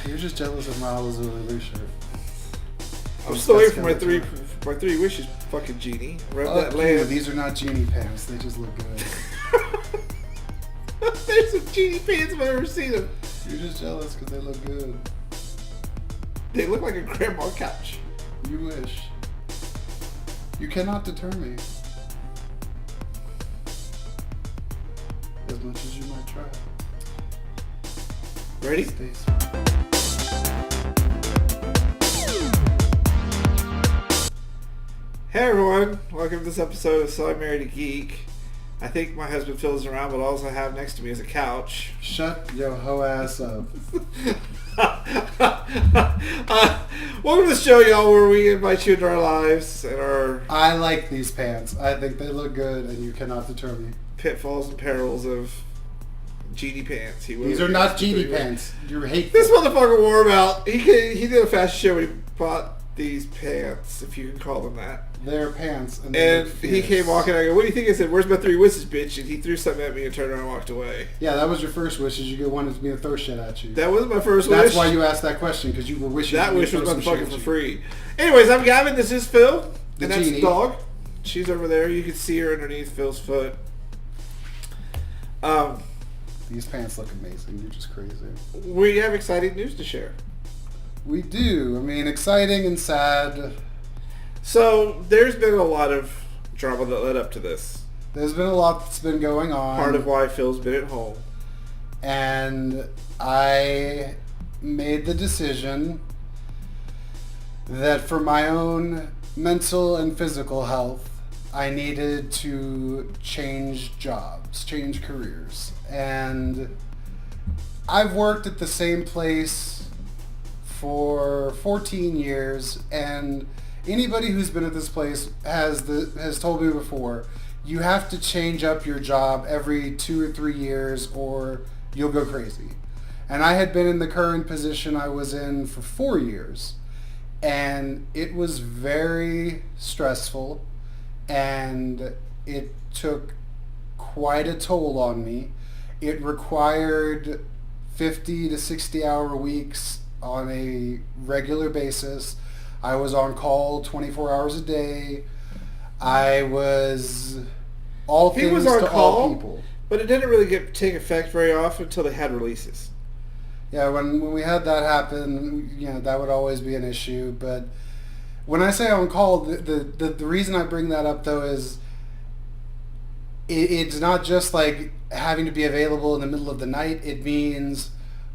You're just jealous of my Lulu shirt. I'm still waiting for my three wishes, fucking genie. Rev that land. These are not genie pants. They just look good. There's some genie pants if I've ever seen them. You're just jealous because they look good. They look like a grandma couch. You wish. You cannot deter me. As much as you might try. Ready? Stace. Hey everyone, welcome to this episode of So I Married a Geek. I think my husband Phil's around, but all I have next to me is a couch. Shut your hoe ass up. Welcome to the show, y'all, where we invite you into our lives and our I like these pants. I think they look good, and you cannot deter me. pitfalls and perils of genie pants. These are not genie pants. You're hateful. This motherfucker wore them out. He did a fashion show when he bought these pants, if you can call them that. They're pants. And he came walking, I go, what do you think? I said, where's my three wishes, bitch? And he threw something at me and turned around and walked away. Yeah, that was your first wish, is you wanted me to throw shit at you. That wasn't my first wish. That's why you asked that question, because you were wishing. That wish was motherfucking for free. Anyways, I'm Gavin, this is Phil, and that's the dog. She's over there. You can see her underneath Phil's foot. These pants look amazing. You're just crazy. We have exciting news to share. We do. I mean, exciting and sad. So, there's been a lot of drama that led up to this. There's been a lot that's been going on. Part of why Phil's been at home. And I made the decision that for my own mental and physical health, I needed to change jobs, change careers. And I've worked at the same place for 14 years, and anybody who's been at this place has told me before, you have to change up your job every 2 or 3 years or you'll go crazy. And I had been in the current position I was in for 4 years, and it was very stressful, and it took quite a toll on me. It required 50 to 60 hour weeks on a regular basis. I was on call 24 hours a day. I was all He things was on to call, all people. but it didn't really take effect very often until they had releases. Yeah, when we had that happen, that would always be an issue. But when I say on call, the reason I bring that up, though, is it's not just like having to be available in the middle of the night. It means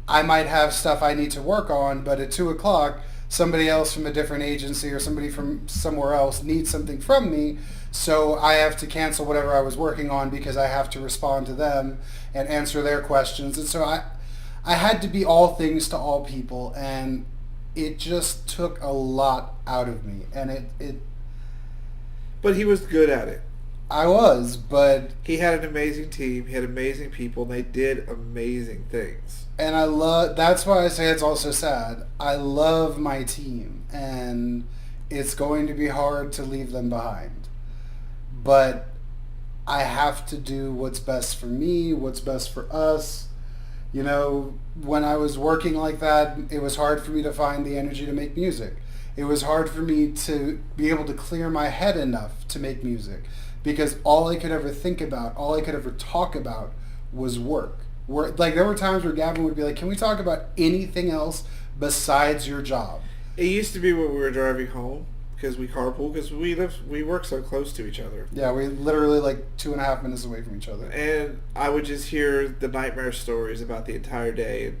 I might have stuff I need to work on, but at 2 o'clock, somebody else from a different agency or somebody from somewhere else needs something from me, so I have to cancel whatever I was working on because I have to respond to them and answer their questions. And so I had to be all things to all people, and it just took a lot out of me. And it But he was good at it. I was, but He had an amazing team. He had amazing people, and they did amazing things. and that's why I say it's also sad. I love my team, and it's going to be hard to leave them behind. But I have to do what's best for me, what's best for us. When I was working like that, it was hard for me to find the energy to make music. It was hard for me to be able to clear my head enough to make music, because all I could ever think about, all I could ever talk about was work. Like, there were times where Gavin would be like, can we talk about anything else besides your job? It used to be when we were driving home, because we carpool, because we work so close to each other. Yeah, we literally 2.5 minutes away from each other. And I would just hear the nightmare stories about the entire day.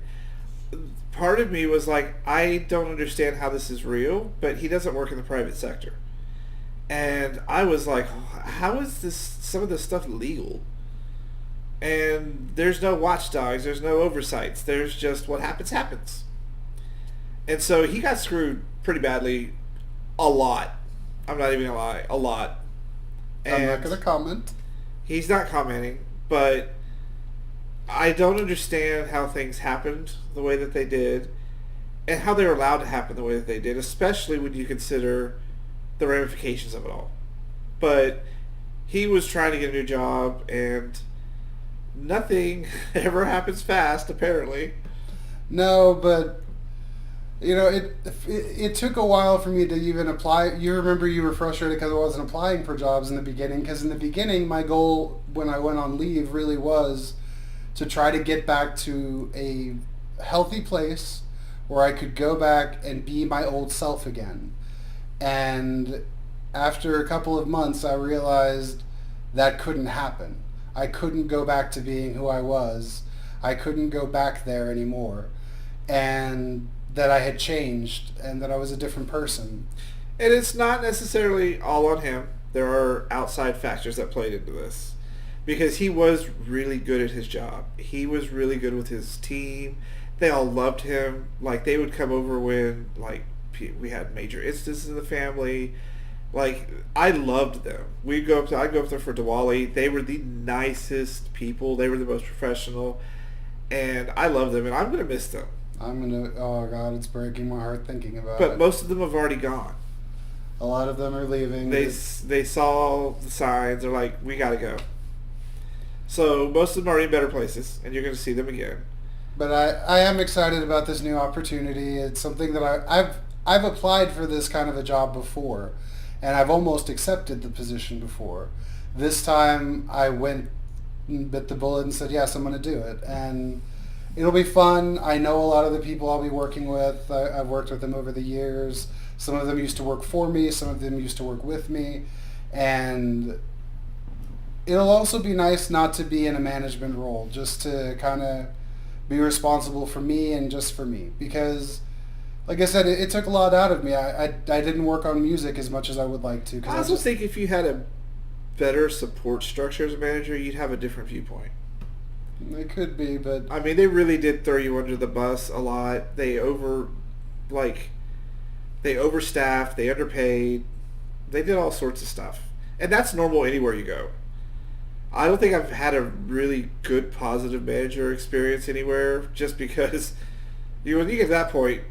And part of me was like, I don't understand how this is real, but he doesn't work in the private sector. And I was like, how is some of this stuff legal? And there's no watchdogs, there's no oversights, there's just what happens. And so he got screwed pretty badly, a lot. I'm not even gonna lie, a lot. And I'm not going to comment. He's not commenting, but I don't understand how things happened the way that they did, and how they were allowed to happen the way that they did, especially when you consider the ramifications of it all. But he was trying to get a new job, and nothing ever happens fast, apparently. No, but it took a while for me to even apply. You remember you were frustrated because I wasn't applying for jobs in the beginning. Because in the beginning, my goal when I went on leave really was to try to get back to a healthy place where I could go back and be my old self again. And after a couple of months, I realized that couldn't happen. I couldn't go back to being who I was. I couldn't go back there anymore. And that I had changed and that I was a different person. And it's not necessarily all on him. There are outside factors that played into this. Because he was really good at his job. He was really good with his team. They all loved him. Like, they would come over when, like, we had major instances in the family. Like, I loved them. I'd go up there for Diwali. They were the nicest people. They were the most professional. And I love them, and I'm going to miss them. Oh God, it's breaking my heart thinking about it. But most of them have already gone. A lot of them are leaving. They saw the signs. They're like, we got to go. So most of them are in better places, and you're going to see them again. But I am excited about this new opportunity. It's something that I've applied for this kind of a job before, and I've almost accepted the position before. This time I went and bit the bullet and said, yes, I'm going to do it. And it'll be fun. I know a lot of the people I'll be working with. I've worked with them over the years. Some of them used to work for me. Some of them used to work with me. And it'll also be nice not to be in a management role, just to kind of be responsible for me and just for me. Because, like I said, it took a lot out of me. I didn't work on music as much as I would like to. I also think if you had a better support structure as a manager, you'd have a different viewpoint. It could be, but I mean, they really did throw you under the bus a lot. They overstaffed, they underpaid, they did all sorts of stuff, and that's normal anywhere you go. I don't think I've had a really good positive manager experience anywhere, just because when you get to that point,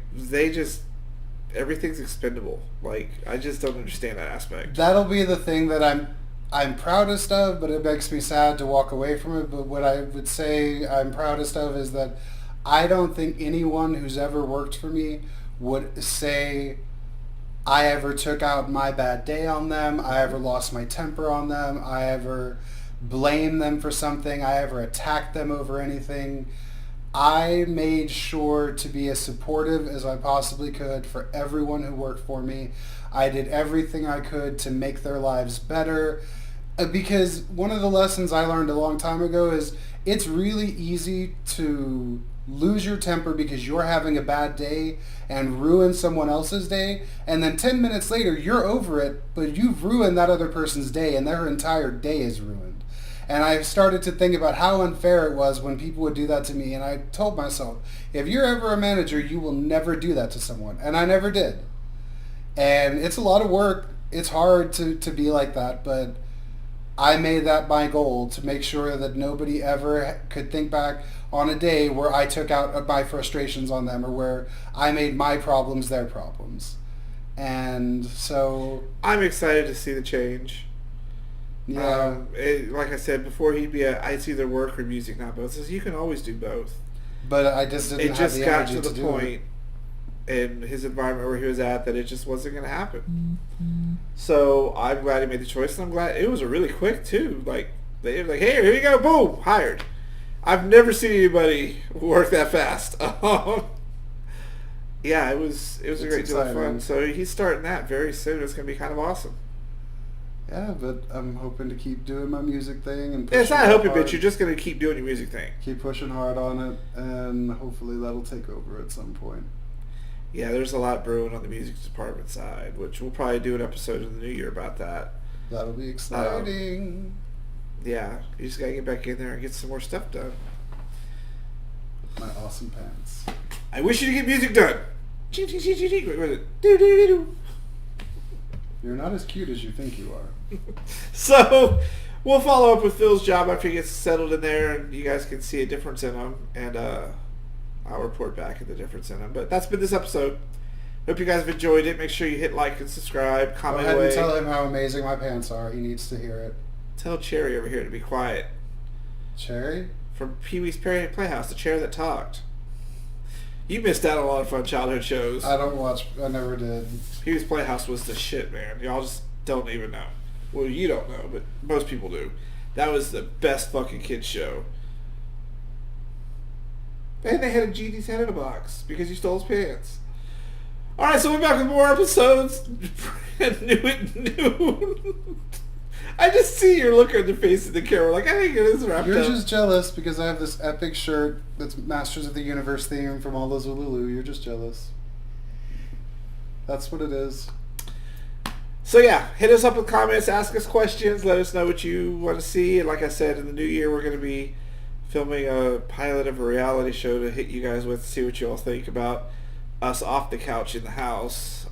everything's expendable. Like, I just don't understand that aspect. That'll be the thing that I'm proudest of, but it makes me sad to walk away from it. But what I would say I'm proudest of is that I don't think anyone who's ever worked for me would say I ever took out my bad day on them, I ever lost my temper on them, I ever blamed them for something, I ever attacked them over anything. I made sure to be as supportive as I possibly could for everyone who worked for me. I did everything I could to make their lives better. Because one of the lessons I learned a long time ago is it's really easy to lose your temper because you're having a bad day and ruin someone else's day, and then 10 minutes later you're over it, but you've ruined that other person's day and their entire day is ruined. And I started to think about how unfair it was when people would do that to me, and I told myself, if you're ever a manager, you will never do that to someone. And I never did. And it's a lot of work. It's hard to be like that, but I made that my goal, to make sure that nobody ever could think back on a day where I took out my frustrations on them or where I made my problems their problems. And so I'm excited to see the change. Yeah. Like I said before, it's either work or music, not both. So you can always do both. But I just didn't have the energy to do it. It just got to the point in his environment where he was at that it just wasn't going to happen. Mm-hmm. So I'm glad he made the choice, and I'm glad it was a really quick too. Like, they were like, "Hey, here you go, boom, hired." I've never seen anybody work that fast. Yeah, it was a great deal of fun. So he's starting that very soon. It's going to be kind of awesome. Yeah, but I'm hoping to keep doing my music thing and it's not hoping, but you're just going to keep doing your music thing. Keep pushing hard on it, and hopefully that'll take over at some point. Yeah, there's a lot brewing on the music department side, which we'll probably do an episode in the new year about that. That'll be exciting. Yeah, you just got to get back in there and get some more stuff done. My awesome pants. I wish you to get music done. You're not as cute as you think you are. So, we'll follow up with Phil's job after he gets settled in there, and you guys can see a difference in him, and I'll report back at the difference in him. But that's been this episode. Hope you guys have enjoyed it. Make sure you hit like and subscribe, comment away. Go ahead and tell him how amazing my pants are. He needs to hear it. Tell Cherry over here to be quiet. Cherry? From Pee-wee's Playhouse, the chair that talked. You missed out on a lot of fun childhood shows. I don't watch. I never did. Pee-wee's Playhouse was the shit, man. Y'all just don't even know. Well, you don't know, but most people do. That was the best fucking kids show. And they had a genie's head in a box because you stole his pants. Alright, so we're back with more episodes. Brand new at noon. I just see your look on your face in the camera like, I think it is wrapped You're up. just jealous because I have this epic shirt that's Masters of the Universe theme from all those Ululu. You're just jealous. That's what it is. So yeah, hit us up with comments, ask us questions, let us know what you want to see. And like I said, in the new year, we're going to be filming a pilot of a reality show to hit you guys with, see what you all think about us off the couch in the house.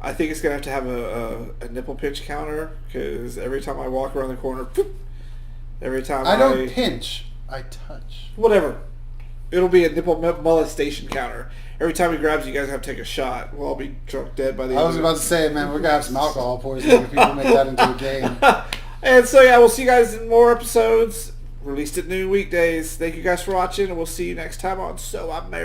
I think it's going to have a nipple pinch counter because every time I walk around the corner, poof, every time I don't pinch. I touch. whatever. It'll be a nipple molestation counter. Every time he grabs you, guys have to take a shot. We'll all be drunk dead by the end I was of about it. to say, man, we're gonna have some alcohol poisoning if people make that into a game. And so yeah, we'll see you guys in more episodes. Released at noon weekdays. Thank you guys for watching, and we'll see you next time on So I'm Married.